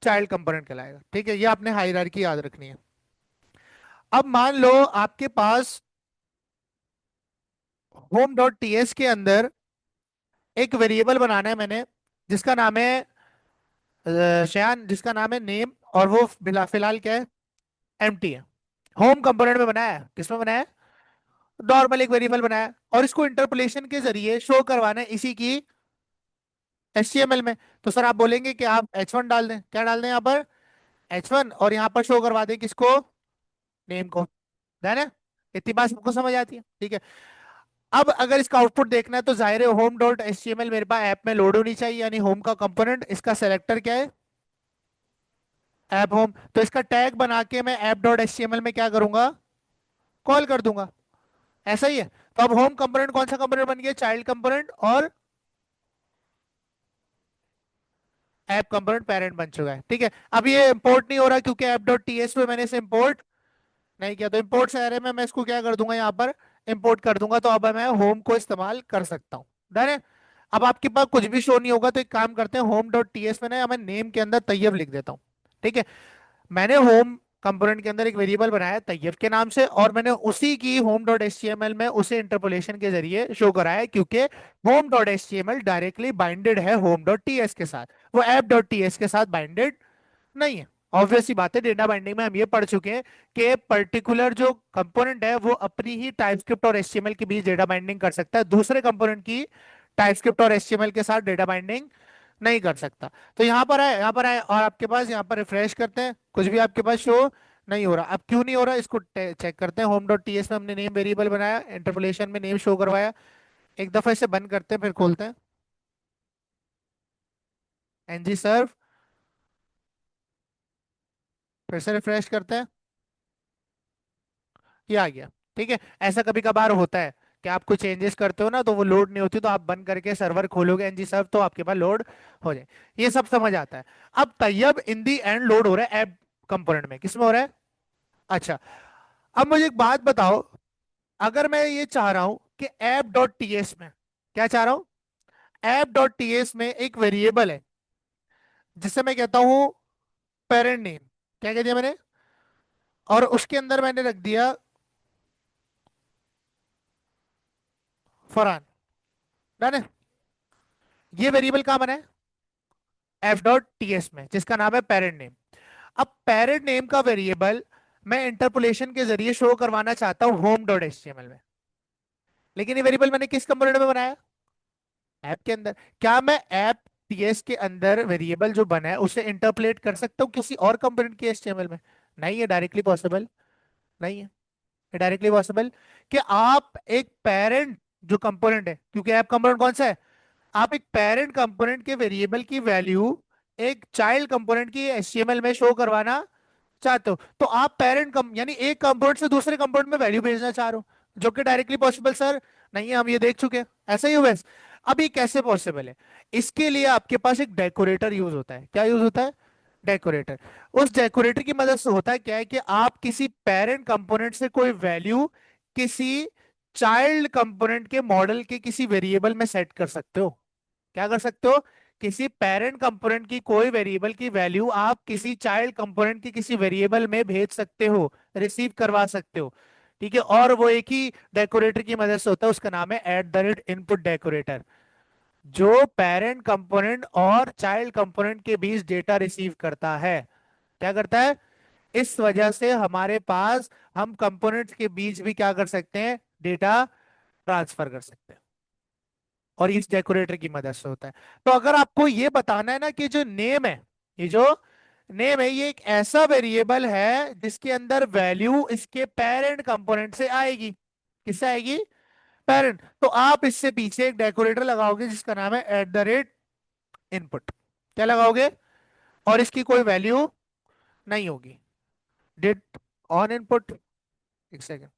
चाइल्ड कंपोनेंट कहलाएगा। ठीक है, ये आपने हायरार्की याद रखनी है। अब मान लो आपके पास होम डॉट टीएस के अंदर एक वेरिएबल बनाना है मैंने, जिसका नाम है शयान, जिसका नाम है नेम, और वो फिलहाल क्या है, एम्प्टी है। होम कंपोनेंट में बनाया है, किसमें बनाया है, नॉर्मल एक वेरिएबल बनाया है, और इसको इंटरपोलेशन के जरिए शो करवाना है इसी की एचटीएमएल में। तो सर आप बोलेंगे कि आप H1 डाल दें, क्या डाल दें यहाँ पर, H1, और यहाँ पर शो करवा दें किसको, नेम को। है ना, इतनी बात सबको समझ आती है? ठीक है। अब अगर इसका आउटपुट देखना है तो जाहिर है home dot H T M L मेरे पास ऐप में लोड होनी चाहिए, यानी होम का कंपोनेंट, इसका सेलेक्टर क्या है, ऐप होम। तो इसका टैग बना के मैं app dot H T M L में क्या करूंगा, कॉल कर दूंगा। ऐसा ही है। तो अब होम कंपोनेंट कौन सा कंपोनेंट बन गया, चाइल्ड कंपोनेंट, और ऐप कंपोनेंट पेरेंट बन चुका है। ठीक है, अब ये इंपोर्ट नहीं हो रहा क्योंकि ऐप डॉट टी एस पे मैंने इसे इंपोर्ट नहीं किया, तो इंपोर्ट से अरे में मैं इसको क्या कर दूंगा, यहाँ पर इंपोर्ट कर दूंगा, तो अब मैं होम को इस्तेमाल कर सकता हूँ। डन है। अब आपके पास कुछ भी शो नहीं होगा, तो एक काम करते हैं, होम डॉट टी एस में ना मैं नेम के अंदर तैयब लिख देता हूँ। ठीक है, मैंने होम कंपोनेंट के अंदर एक वेरिएबल बनाया है तैयब के नाम से, और मैंने उसी की home dot H T M L में उसे इंटरपोलेशन के जरिए शो कराया है, क्योंकि home dot H T M L directly binded है होम डॉट टी एस के साथ, वो ऐप डॉट टी एस के साथ बाइंडेड नहीं है। ऑब्वियस सी बात है, डेटा बाइंडिंग में हम ये पढ़ चुके हैं कि पर्टिकुलर जो कंपोनेंट है वो अपनी ही टाइपस्क्रिप्ट और एचटीएमएल के बीच डेटा बाइंडिंग कर सकता है, दूसरे कंपोनेंट की टाइपस्क्रिप्ट और एचटीएमएल के साथ डेटा बाइंडिंग नहीं कर सकता। तो यहाँ पर है, यहाँ पर है, और आपके पास यहाँ पर रिफ्रेश करते हैं, कुछ भी आपके पास शो नहीं हो रहा। अब क्यों नहीं हो रहा, इसको चेक करते हैं। होम डॉट टीएस में हमने नेम वेरिएबल बनाया, इंटरपोलेशन में नेम शो करवाया। एक दफा इसे बंद करते हैं, फिर खोलते हैं। एनजी सर्व, फिर से रिफ्रेश करते हैं, ये आ गया। ठीक है। ऐसा कभी कभार होता है कि आप कुछ चेंजेस करते हो ना तो वो लोड नहीं होती, तो आप बंद करके सर्वर खोलोगे एनजी सर्व तो आपके पास लोड हो जाए। ये सब समझ आता है। अब तैयब इन दी एंड लोड हो रहा है ऐप कंपोनेंट में, किसमें हो रहा है? अच्छा, अब मुझे एक बात बताओ, अगर मैं ये चाह रहा हूं कि ऐप डॉट टीएस में, क्या चाह रहा हूं, ऐप डॉट टीएस में एक वेरिएबल है जिससे मैं कहता हूं पेरेंट नेम, क्या कह दिया मैंने, और उसके अंदर मैंने रख दिया फरहान। डन है। ये वेरिएबल कहां बना है? एफ डॉट टीएस में, जिसका नाम है पेरेंट नेम। अब पेरेंट नेम का वेरिएबल मैं इंटरपोलेशन के जरिए शो करवाना चाहता हूं होम डॉट एचटीएमएल में, लेकिन ये वेरिएबल मैंने किस कंपोनेंट में बनाया? ऐप के अंदर। क्या मैं ऐप टीएस के अंदर वेरिएबल जो बना है उसे इंटरपोलेट कर सकता हूँ किसी और कंपोनेंट के एचटीएमएल में? नहीं है, डायरेक्टली पॉसिबल नहीं है। डायरेक्टली पॉसिबल कि आप एक पेरेंट जो कंपोनेंट है, क्योंकि ऐप कंपोनेंट कौन सा है, आप एक पेरेंट कंपोनेंट के वेरिएबल की वैल्यू एक चाइल्ड कंपोनेंट की एचटीएमएल में शो करवाना चाहते हो, तो आप पेरेंट कम यानी एक कंपोनेंट से दूसरे कंपोनेंट में वैल्यू भेजना चाह रहे हो, जो कि डायरेक्टली पॉसिबल सर नहीं है, हम ये देख चुके हैं। ऐसा ही हुआ है। अब ये कैसे पॉसिबल है? इसके लिए आपके पास एक डेकोरेटर यूज होता है। क्या यूज होता है? डेकोरेटर। उस डेकोरेटर की मदद से होता है क्या है कि आप किसी पेरेंट कंपोनेंट से कोई वैल्यू किसी चाइल्ड कंपोनेंट के मॉडल के किसी वेरिएबल में सेट कर सकते हो। क्या कर सकते हो? किसी पेरेंट कंपोनेंट की कोई वेरिएबल की वैल्यू आप किसी चाइल्ड कंपोनेंट की किसी वेरिएबल में भेज सकते हो, रिसीव करवा सकते हो। ठीक है, और वो एक ही डेकोरेटर की मदद से होता है, उसका नाम है eight the rate input decorator, जो पेरेंट कंपोनेंट और चाइल्ड कंपोनेंट के बीच डेटा रिसीव करता है। क्या करता है? इस वजह से हमारे पास हम कंपोनेंट्स के बीच भी क्या कर सकते हैं, डेटा ट्रांसफर कर सकते हैं, और इस डेकोरेटर की मदद से होता है। तो अगर आपको ये बताना है ना कि जो नेम है, ये जो नेम है ये एक ऐसा वेरिएबल है जिसके अंदर वैल्यू इसके पेरेंट कंपोनेंट से आएगी। किससे आएगी? पेरेंट। तो आप इससे पीछे एक डेकोरेटर लगाओगे जिसका नाम है एट द रेट इनपुट। क्या लगाओगे? और इसकी कोई वैल्यू नहीं होगी। डिड ऑन इनपुट, एक second,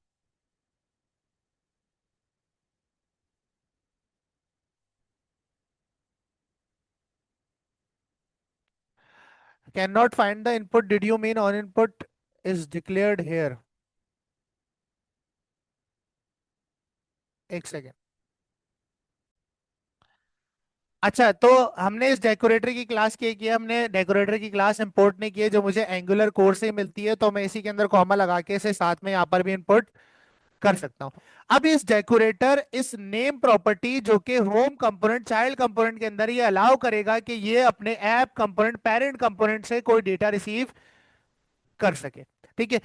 can not find the input, did you mean on input is declared here? एक सेकेंड। अच्छा, तो हमने इस डेकोरेटर की क्लास क्या की है, हमने डेकोरेटर की क्लास इंपोर्ट नहीं की है, जो मुझे एंगुलर कोड से ही मिलती है, तो मैं इसी के अंदर कॉमा लगा के इसे साथ में यहाँ पर भी इंपोर्ट कर सकता हूँ। अब इस डेकोरेटर इस नेम प्रॉपर्टी जो कि होम कंपोनेंट चाइल्ड कंपोनेंट के अंदर ये अलाउ करेगा कि ये अपने ऐप कंपोनेंट पेरेंट कंपोनेंट से कोई डेटा रिसीव कर सके। ठीक है।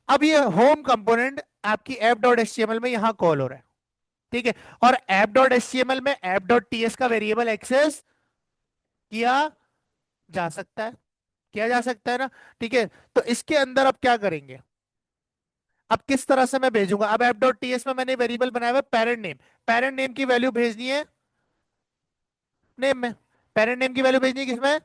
अब ये होम कंपोनेंट आपकी ऐप डॉट एचटीएमएल में यहां कॉल हो रहा है। ठीक है। और ऐप डॉट एचटीएमएल में ऐप डॉट टीएस का वेरिएबल एक्सेस किया जा सकता है, किया जा सकता है ना। ठीक है। तो इसके अंदर अब क्या करेंगे, अब किस तरह से मैं भेजूंगा? अब ऐप डॉट टीएस में मैंने वेरिएबल बनाया हुआ पेरेंट नेम, पेरेंट नेम की वैल्यू भेजनी है नेम में, पेरेंट नेम की वैल्यू भेजनी है किसमें?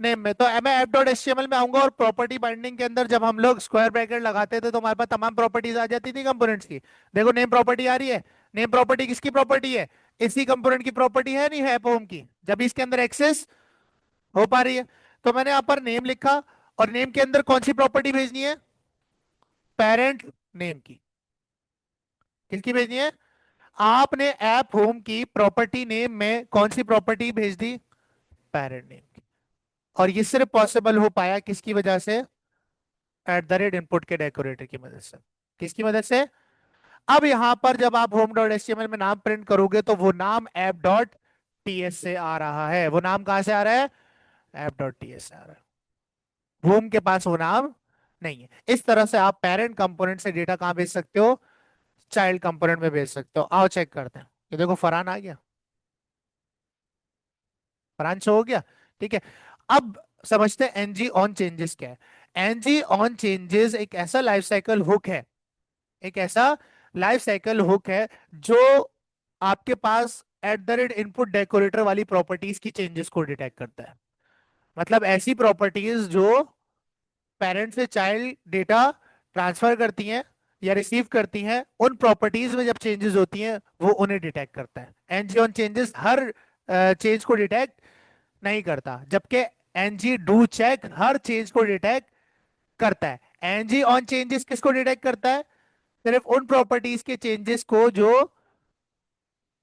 नेम में। तो मैं ऐप डॉट एचटीएमएल में आऊंगा, और प्रॉपर्टी बाइंडिंग के अंदर जब हम लोग स्क्वायर ब्रैकेट लगाते थे तो हमारे पास तमाम प्रॉपर्टीज आ जाती थी कंपोनेंट्स की। देखो नेम प्रॉपर्टी आ रही है, नेम प्रॉपर्टी किसकी प्रॉपर्टी है? इसी कंपोनेंट की प्रॉपर्टी है, नहीं है, ऐप होम की, जब इसके अंदर एक्सेस हो पा रही है। तो मैंने यहाँ पर नेम लिखा, और नेम के अंदर कौन सी प्रॉपर्टी भेजनी है? पेरेंट नेम की। किसकी भेजनी है? आपने ऐप होम की प्रॉपर्टी नेम में कौन सी प्रॉपर्टी भेज दी? पेरेंट नेम की। और ये सिर्फ पॉसिबल हो पाया किसकी वजह से? एट द रेट इनपुट के डेकोरेटर की मदद से। किसकी मदद से? अब यहां पर जब आप होम डॉट एचटीएमएल में नाम प्रिंट करोगे तो वो नाम ऐप डॉट टीएस से आ रहा है। वो नाम कहां से आ रहा है? ऐप डॉट टीएस से आ रहा है। होम के पास वो नाम नहीं है। इस तरह से आप पेरेंट कंपोनेंट से डेटा कहाँ भेज सकते हो, चाइल्ड कंपोनेंट में भेज सकते हो। आओ चेक करते हैं। ये देखो फरहान आ गया, फरहान शो हो गया। ठीक है। अब समझते हैं एनजी ऑन चेंजेस क्या है। एनजी ऑन चेंजेस एक ऐसा लाइफ साइकिल हुक है, एक ऐसा लाइफ साइकिल हुक है जो आपके पास at the rate input decorator वाली प्रॉपर्टीज की चेंजेस को डिटेक्ट करता है। मतलब ऐसी प्रॉपर्टीज जो पेरेंट से चाइल्ड डेटा ट्रांसफर करती हैं या रिसीव करती हैं, उन प्रॉपर्टीज में जब चेंजेस होती हैं वो उन्हें डिटेक्ट करता है। एनजी ऑन चेंजेस हर चेंज को डिटेक्ट नहीं करता, जबकि एनजी डू चेक हर चेंज को डिटेक्ट करता है। एनजी ऑन चेंजेस किसको डिटेक्ट करता है, सिर्फ उन प्रॉपर्टीज के चेंजेस को जो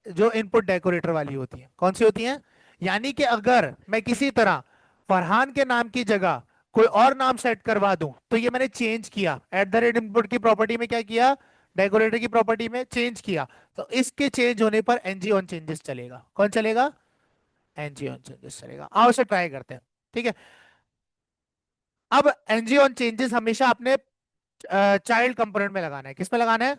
जो इनपुट डेकोरेटर वाली होती है। कौन सी होती है, यानी कि अगर मैं किसी तरह फरहान के नाम की जगह कोई और नाम सेट करवा दूं, तो ये मैंने चेंज किया एट द रेट इनपुट की प्रॉपर्टी में, क्या किया, डेकोरेटर की प्रॉपर्टी में चेंज किया, तो इसके चेंज होने पर एनजी ऑन चेंजेस चलेगा। कौन चलेगा, एनजी ऑन चेंजेस चलेगा। आओ इसे ट्राई करते हैं। ठीक है। अब एनजी ऑन चेंजेस हमेशा अपने चाइल्ड कंपोनेंट में लगाना है। किस में लगाना है,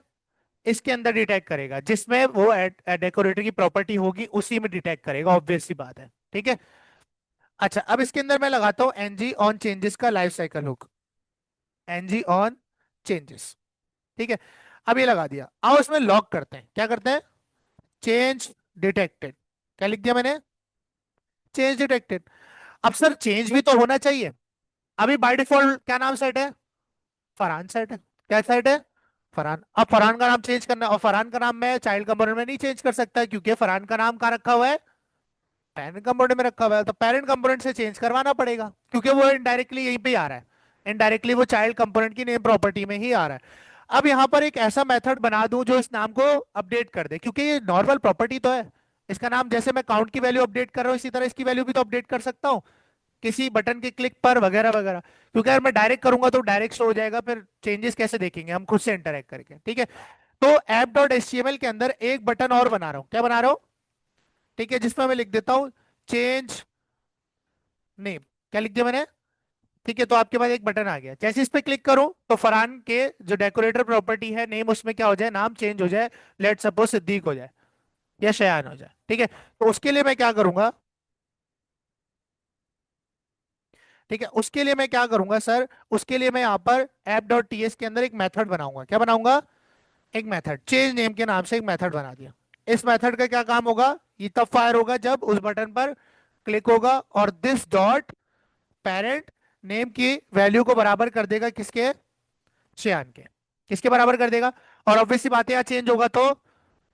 इसके अंदर डिटेक्ट करेगा, जिसमें वो डेकोरेटर की प्रॉपर्टी होगी उसी में डिटेक्ट करेगा, ऑब्वियस सी बात है। ठीक है। अच्छा, अब इसके अंदर मैं लगाता हूं एनजी ऑन चेंजेस का life cycle hook, NG on changes. ठीक है। अब ये लगा दिया। आओ इसमें लॉक करते हैं। क्या करते हैं, चेंज डिटेक्टेड। क्या लिख दिया मैंने, चेंज डिटेक्टेड। अब सर चेंज भी तो होना चाहिए। अभी बाय डिफॉल्ट क्या नाम सेट है, फरहान सेट है। क्या सेट है, फरहान। अब फरहान का नाम चेंज करना है, और फरहान का नाम मैं चाइल्ड कंपोनेंट में नहीं चेंज कर सकता, क्योंकि फरहान का नाम कहाँ रखा हुआ है, पेरेंट कंपोनेंट में रखा हुआ है। तो पेरेंट कंपोनेंट से चेंज करवाना पड़ेगा, क्योंकि वो इनडायरेक्टली यहीं पे ही आ रहा है। इनडायरेक्टली वो चाइल्ड कंपोनेंट की नेम प्रॉपर्टी में ही आ रहा है। अब यहां पर एक ऐसा मेथड बना दूं जो इस नाम को अपडेट कर दे, क्योंकि ये नॉर्मल प्रॉपर्टी तो है। इसका नाम जैसे मैं काउंट की वैल्यू अपडेट कर रहा हूँ, इसी तरह इसकी वैल्यू भी तो अपडेट कर सकता हूँ किसी बटन के क्लिक पर, वगैरह वगैरह। क्योंकि अगर मैं डायरेक्ट करूंगा तो डायरेक्ट शो हो जाएगा, फिर चेंजेस कैसे देखेंगे हम खुद से इंटरेक्ट करके। ठीक है। तो ऐप डॉट एच के अंदर एक बटन और बना रहा हूं। क्या बना रहा हूं, ठीक है, जिसमें मैं लिख देता हूं चेंज नेम। क्या लिख दिया मैंने, ठीक है। तो आपके पास एक बटन आ गया, जैसे इस पे क्लिक करूं तो फरहान के जो डेकोरेटर प्रॉपर्टी है नेम, उसमें क्या हो जाए, नाम चेंज हो जाए। लेट सपोज सिद्दीक हो जाए या शयान हो जाए। ठीक है। तो उसके लिए मैं क्या करूंगा, ठीक है, उसके लिए मैं क्या करूंगा सर, उसके लिए मैं यहाँ पर ऐप डॉट टी एस के अंदर एक मेथड बनाऊंगा। क्या बनाऊंगा, एक मेथड चेंज नेम के नाम से एक मेथड बना दिया। इस मेथड का क्या काम होगा, ये तब फायर होगा जब उस बटन पर क्लिक होगा और दिस डॉट पेरेंट नेम की वैल्यू को बराबर कर देगा किसके, श्यान के। किसके बराबर कर देगा, और ऑब्वियस सी बात है, यहाँ चेंज होगा तो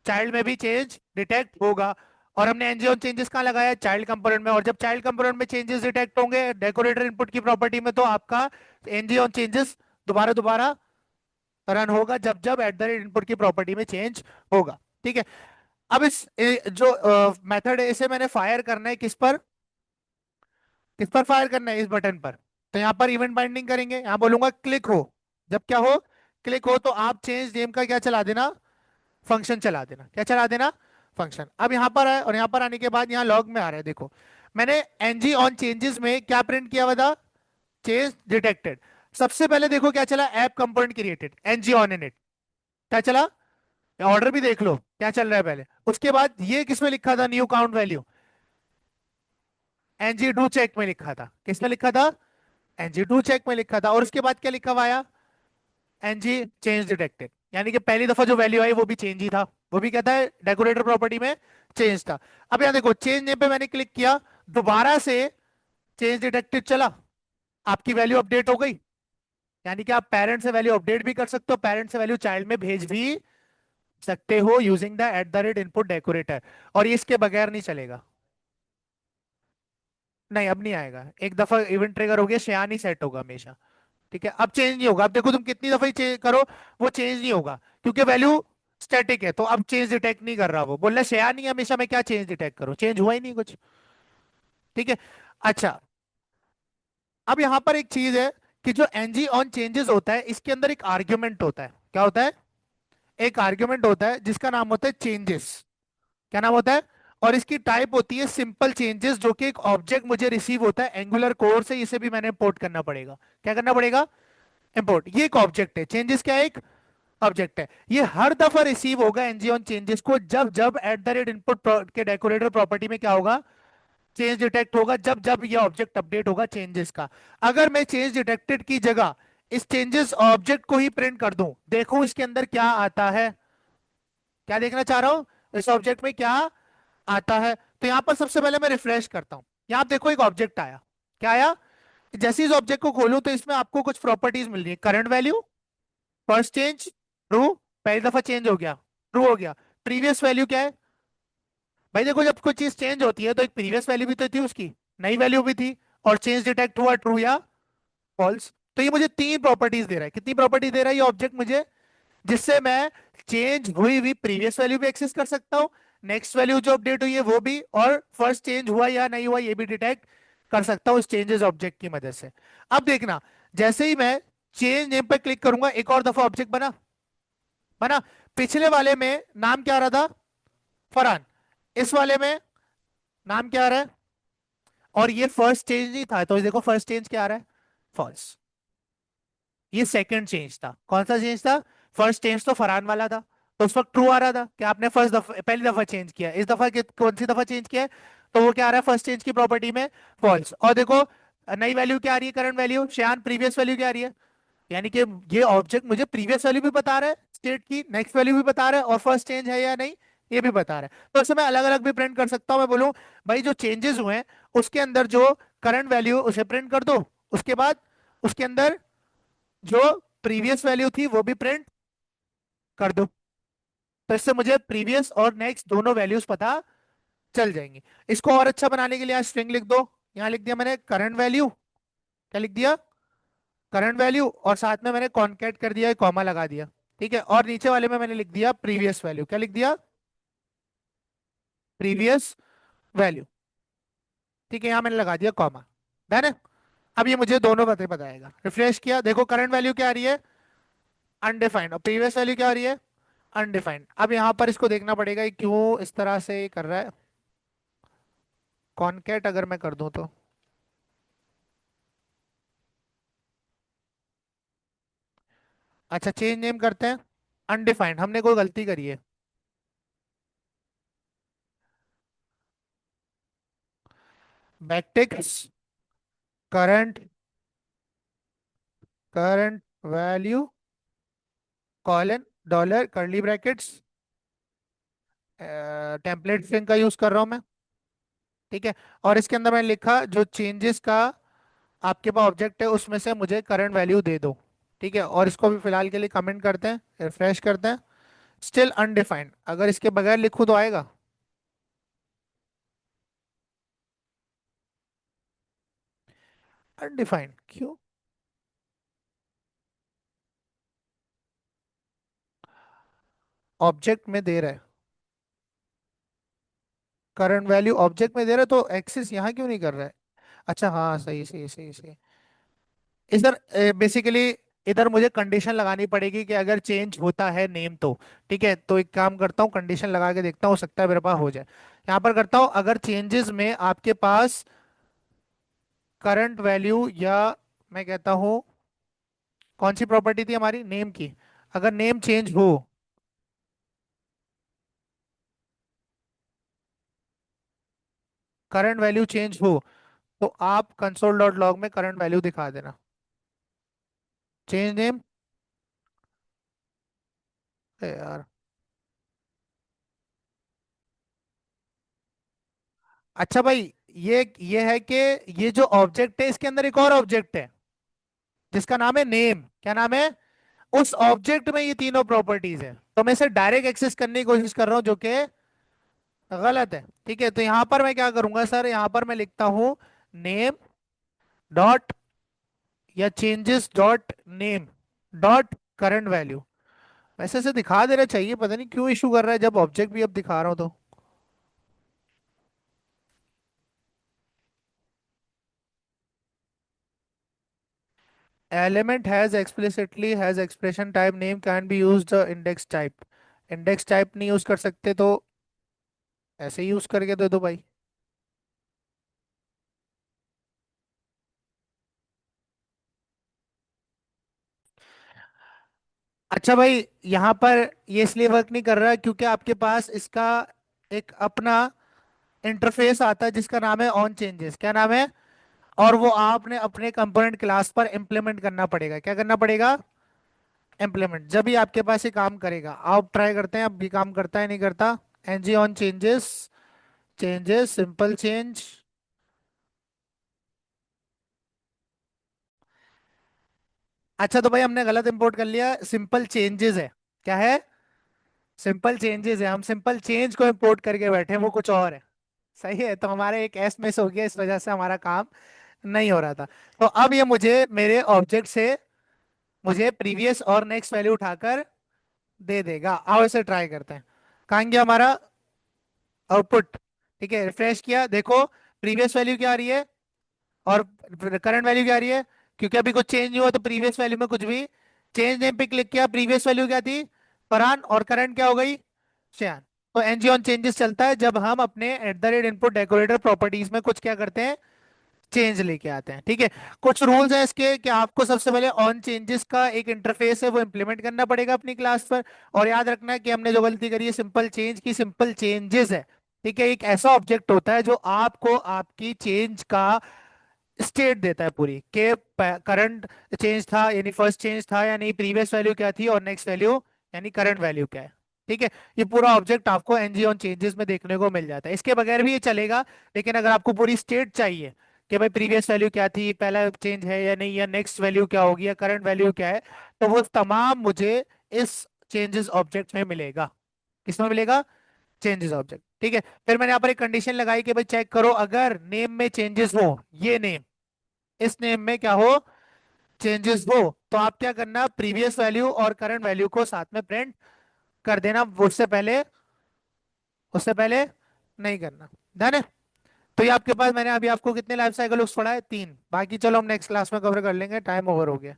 चाइल्ड में भी चेंज डिटेक्ट होगा। और हमने एनजी ऑन चेंजेस कहाँ लगाया, चाइल्ड कंपोनेंट में। और जब चाइल्ड कंपोनेंट में चेंजेस डिटेक्ट होंगे डेकोरेटर इनपुट की प्रॉपर्टी में, तो आपका एनजी ऑन चेंजेस दोबारा दोबारा रन होगा, जब जब एट द रेट इनपुट की प्रॉपर्टी में चेंज होगा। ठीक है। अब जो मेथड है, इसे मैंने फायर करना है किस पर, किस पर फायर करना है, इस बटन पर। तो यहाँ पर इवेंट बाइंडिंग करेंगे, यहाँ बोलूंगा क्लिक हो। जब क्या हो, क्लिक हो, तो आप चेंज नेम का क्या चला देना, फंक्शन चला देना। क्या चला देना, फंक्शन। अब यहाँ पर है, और यहाँ पर आने के बाद यहाँ लॉग में आ रहा है, देखो मैंने एनजी ऑन चेंजेस में क्या प्रिंट किया हुआ था, चेंज डिटेक्टेड। सबसे पहले देखो क्या चला, app component created NG on init. क्या चला, ऑर्डर भी देख लो क्या चल रहा है पहले। उसके बाद ये किसमें लिखा था, new count value, NG do check में लिखा था। किसमें लिखा था, एनजी डू चेक में लिखा था। और उसके बाद क्या लिखा हुआ आया, एनजी चेंज डिटेक्टेड। यानी कि पहली दफा जो वैल्यू आई वो भी चेंज ही था, वो भी कहता है डेकोरेटर प्रॉपर्टी में चेंज था। अब यहाँ देखो चेंज नेम पे मैंने क्लिक किया, दोबारा से चेंज डिटेक्टेड चला, आपकी वैल्यू अपडेट हो गई। यानी कि आप पेरेंट से वैल्यू अपडेट भी कर सकते हो, पेरेंट से वैल्यू चाइल्ड में भेज भी सकते हो using the eight the rate input decorator. और ये इसके बगैर नहीं चलेगा। नहीं, अब नहीं आएगा, एक दफा इवेंट ट्रिगर हो गया, श्यान ही सेट होगा हमेशा। ठीक है, अब चेंज नहीं होगा। अब देखो तुम कितनी दफा ही चेंज करो, वो चेंज नहीं होगा, क्योंकि वैल्यू स्टैटिक है। तो अब चेंज डिटेक्ट नहीं कर रहा, वो बोल रहा है श्रेया नहीं है, हमेशा मैं क्या चेंज डिटेक्ट करूं, चेंज हुआ ही नहीं कुछ। ठीक है। अच्छा, अब यहां पर एक चीज है कि जो एनजी ऑन चेंजेस होता है, इसके अंदर एक आर्ग्यूमेंट होता है। क्या होता है, एक आर्ग्यूमेंट होता है जिसका नाम होता है चेंजेस। क्या नाम होता है, और इसकी टाइप होती है सिंपल चेंजेस, जो कि एक ऑब्जेक्ट मुझे रिसीव होता है एंगुलर कोड से, इसे भी मैंने इंपोर्ट करना पड़ेगा। क्या करना पड़ेगा? इंपोर्ट। ये एक ऑब्जेक्ट है, चेंजेस क्या है? एक ऑब्जेक्ट है। ये हर दफा रिसीव होगा एनजी ऑन चेंजेस को, जब जब एट द रेट इनपुट के डेकोरेटर प्रॉपर्टी में क्या होगा? चेंज डिटेक्ट होगा, जब जब ये ऑब्जेक्ट अपडेट होगा चेंजेस का। अगर मैं चेंज डिटेक्टेड की जगह इस चेंजेस ऑब्जेक्ट को ही प्रिंट कर दूं, देखो इसके अंदर क्या आता है। क्या देखना चाह रहा हूं? इस ऑब्जेक्ट में क्या आता है? तो यहां पर सबसे पहले मैं रिफ्रेश करता हूं। यहां आप देखो एक ऑब्जेक्ट आया। क्या आया? जैसे इस ऑब्जेक्ट को खोलूं तो इसमें आपको कुछ प्रॉपर्टीज मिल रही है। Current value, first change, true, पहली दफा चेंज हो गया, ट्रू हो गया। प्रीवियस वैल्यू क्या है? भाई देखो, जब कोई चीज चेंज होती है तो एक प्रीवियस वैल्यू भी तो थी, उसकी नई वैल्यू भी थी, और चेंज डिटेक्ट हुआ, ट्रू या फॉल्स। तो ये मुझे तीन प्रॉपर्टीज दे रहा है। कितनी प्रॉपर्टी दे रहा है ये ऑब्जेक्ट मुझे? जिससे मैं चेंज हुई हुई प्रीवियस वैल्यू भी एक्सेस कर सकता हूँ, नेक्स्ट वैल्यू जो अपडेट हुई है वो भी, और फर्स्ट चेंज हुआ या नहीं हुआ ये भी डिटेक्ट कर सकता हूँ इस चेंजेस ऑब्जेक्ट की मदद से। अब देखना, जैसे ही मैं चेंज नेम पर क्लिक करूंगा, एक और दफा ऑब्जेक्ट बना। बना। पिछले वाले में नाम क्या आ रहा था? फरहान। इस वाले में नाम क्या आ रहा है? और ये फर्स्ट चेंज नहीं था, तो देखो फर्स्ट चेंज क्या आ रहा है? फॉल्स। ये सेकंड चेंज था। कौन सा चेंज था? फर्स्ट चेंज तो फरहान वाला था, तो उस वक्त ट्रू आ रहा था कि आपने फर्स्ट दफा, पहली दफा चेंज किया। इस दफा कौन सी दफा चेंज किया है? तो वो क्या आ रहा है फर्स्ट चेंज की प्रॉपर्टी में? फॉल्स। और देखो नई वैल्यू क्या आ रही है? Current value. श्यान प्रीवियस वैल्यू क्या आ रही है? यानी कि ये ऑब्जेक्ट मुझे प्रीवियस वैल्यू भी बता रहा है, स्टेट की नेक्स्ट वैल्यू भी बता रहा है, और फर्स्ट चेंज है या नहीं ये भी बता रहा है। तो इसे मैं अलग अलग भी प्रिंट कर सकता हूँ। मैं बोलूँ भाई जो चेंजेस हुए हैं उसके अंदर जो करंट वैल्यू उसे प्रिंट कर दो, उसके बाद उसके अंदर जो प्रीवियस वैल्यू थी वो भी प्रिंट कर दो। तो इससे मुझे प्रीवियस और नेक्स्ट दोनों वैल्यूज पता चल जाएंगी। इसको और अच्छा बनाने के लिए आज स्ट्रिंग लिख दो। यहाँ लिख दिया मैंने करंट वैल्यू। क्या लिख दिया? करंट वैल्यू, और साथ में मैंने कॉन्केट कर दिया, कॉमा लगा दिया। ठीक है, और नीचे वाले में मैंने लिख दिया प्रीवियस वैल्यू। क्या लिख दिया? Previous value. ठीक है, यहाँ मैंने लगा दिया कॉमा। डन है। अब ये मुझे दोनों बातें बताएगा। रिफ्रेश किया, देखो करंट वैल्यू क्या आ रही है? अनडिफाइंड। और प्रीवियस वैल्यू क्या आ रही है? अनडिफाइंड। अब यहाँ पर इसको देखना पड़ेगा ये क्यों इस तरह से कर रहा है। कॉन्केट अगर मैं कर दूं तो, अच्छा चेंज नेम करते हैं। अनडिफाइंड, हमने कोई गलती करी है। Backticks current, current value colon dollar curly brackets, template string का यूज कर रहा हूं मैं। ठीक है, और इसके अंदर मैंने लिखा जो चेंजेस का आपके पास ऑब्जेक्ट है उसमें से मुझे करंट वैल्यू दे दो। ठीक है, और इसको भी फिलहाल के लिए कमेंट करते हैं, रिफ्रेश करते हैं। स्टिल अनडिफाइंड, अगर इसके बगैर लिखूं तो आएगा? अनडिफाइंड क्यों? ऑब्जेक्ट में दे रहा है, करंट वैल्यू ऑब्जेक्ट में दे रहा है, तो एक्सेस यहाँ क्यों नहीं कर रहा है? अच्छा हाँ, सही सही सही सही। इधर बेसिकली इधर मुझे कंडीशन लगानी पड़ेगी कि अगर चेंज होता है नेम तो। ठीक है, तो एक काम करता हूँ, कंडीशन लगा के देखता हूँ, हो सकता है मेरे पास हो जाए। यहाँ पर करता हूँ, अगर चेंजेस में आपके पास करंट वैल्यू, या मैं कहता हूँ कौन सी प्रॉपर्टी थी हमारी? नेम की। अगर नेम चेंज हो, करंट वैल्यू चेंज हो, तो आप कंसोल डॉट लॉग में करंट वैल्यू दिखा देना। Change name. यार, अच्छा भाई, ये है कि ये जो ऑब्जेक्ट है इसके अंदर एक और ऑब्जेक्ट है जिसका नाम है नेम। क्या नाम है? उस ऑब्जेक्ट में ये तीनों प्रॉपर्टीज है, तो मैं इसे डायरेक्ट एक्सेस करने की कोशिश कर रहा हूं, जो कि गलत है। ठीक है, तो यहां पर मैं क्या करूंगा सर, यहां पर मैं लिखता हूं नेम डॉट, या changes dot name dot current value. वैसे से दिखा देना चाहिए, पता नहीं क्यों इशू कर रहा है जब ऑब्जेक्ट भी अब दिखा रहा हूं तो। Element has explicitly has expression type name can be used index type. Index type नहीं यूज कर सकते तो ऐसे यूज करके दे दो भाई। अच्छा भाई, यहाँ पर ये इसलिए वर्क नहीं कर रहा है क्योंकि आपके पास इसका एक अपना इंटरफेस आता है जिसका नाम है ऑन चेंजेस। क्या नाम है? और वो आपने अपने कंपोनेंट क्लास पर इम्प्लीमेंट करना पड़ेगा। क्या करना पड़ेगा? इम्प्लीमेंट। जब भी आपके पास ये काम करेगा, आप ट्राई करते हैं, अब भी काम करता है नहीं करता? NG on changes, changes simple change. अच्छा तो भाई हमने गलत इंपोर्ट कर लिया, सिंपल चेंजेस है। क्या है? सिंपल चेंजेस है। हम सिंपल चेंज को इंपोर्ट करके बैठे हैं, वो कुछ और है। सही है, तो हमारे एक एस मिस हो गया, इस वजह से हमारा काम नहीं हो रहा था। तो अब ये मुझे मेरे ऑब्जेक्ट से मुझे प्रीवियस और नेक्स्ट वैल्यू उठाकर दे देगा। आओ इसे ट्राई करते हैं। कहाँ गया हमारा आउटपुट? ठीक है, रिफ्रेश किया, देखो प्रीवियस वैल्यू क्या आ रही है और करंट वैल्यू क्या आ रही है। क्योंकि अभी कुछ चेंज नहीं हुआ तो प्रीवियस वैल्यू में कुछ भी। चेंज नेम पे क्लिक किया, प्रीवियस वैल्यू क्या थी? फरहान, और करंट क्या हो गई? श्यान। तो एनजी ऑन चेंजेस चलता है जब हम अपने eight the rate input decorator properties में कुछ क्या करते हैं, चेंज लेके आते हैं। ठीक है। कुछ रूल्स हैं इसके कि आपको सबसे पहले ऑन चेंजेस का एक इंटरफेस है वो इंप्लीमेंट करना पड़ेगा अपनी क्लास पर। और याद रखना है कि हमने जो गलती करी है सिंपल चेंज की, सिंपल चेंजेस है। ठीक है, एक ऐसा ऑब्जेक्ट होता है जो आपको आपकी चेंज का स्टेट देता है पूरी, के करंट चेंज था यानी फर्स्ट चेंज था या नहीं, प्रीवियस वैल्यू क्या थी, और नेक्स्ट वैल्यू यानी करंट वैल्यू क्या है। ठीक है। ये पूरा ऑब्जेक्ट आपको एनजी ऑन चेंजेस में देखने को मिल जाता है, इसके बगैर भी ये चलेगा। लेकिन अगर आपको पूरी स्टेट चाहिए कि भाई प्रीवियस वैल्यू क्या थी, पहला चेंज है या नहीं, या नेक्स्ट वैल्यू क्या होगी, या करंट वैल्यू क्या है, तो वो तमाम मुझे इस चेंजेस ऑब्जेक्ट में मिलेगा। किसमें मिलेगा? Changes object. ठीक है। फिर मैंने यहाँ पर एक कंडीशन लगाई कि भाई चेक करो अगर नेम में चेंजेस हो, ये नेम, इस नेम में क्या हो, चेंजेस हो, तो आप क्या करना, प्रीवियस वैल्यू और करंट वैल्यू को साथ में प्रिंट कर देना। उससे पहले नहीं करना। डन है। तो ये आपके पास मैंने अभी आपको कितने लाइफ साइकिल पढ़ा है? 3। बाकी चलो हम नेक्स्ट क्लास में कवर कर लेंगे, टाइम ओवर हो गया।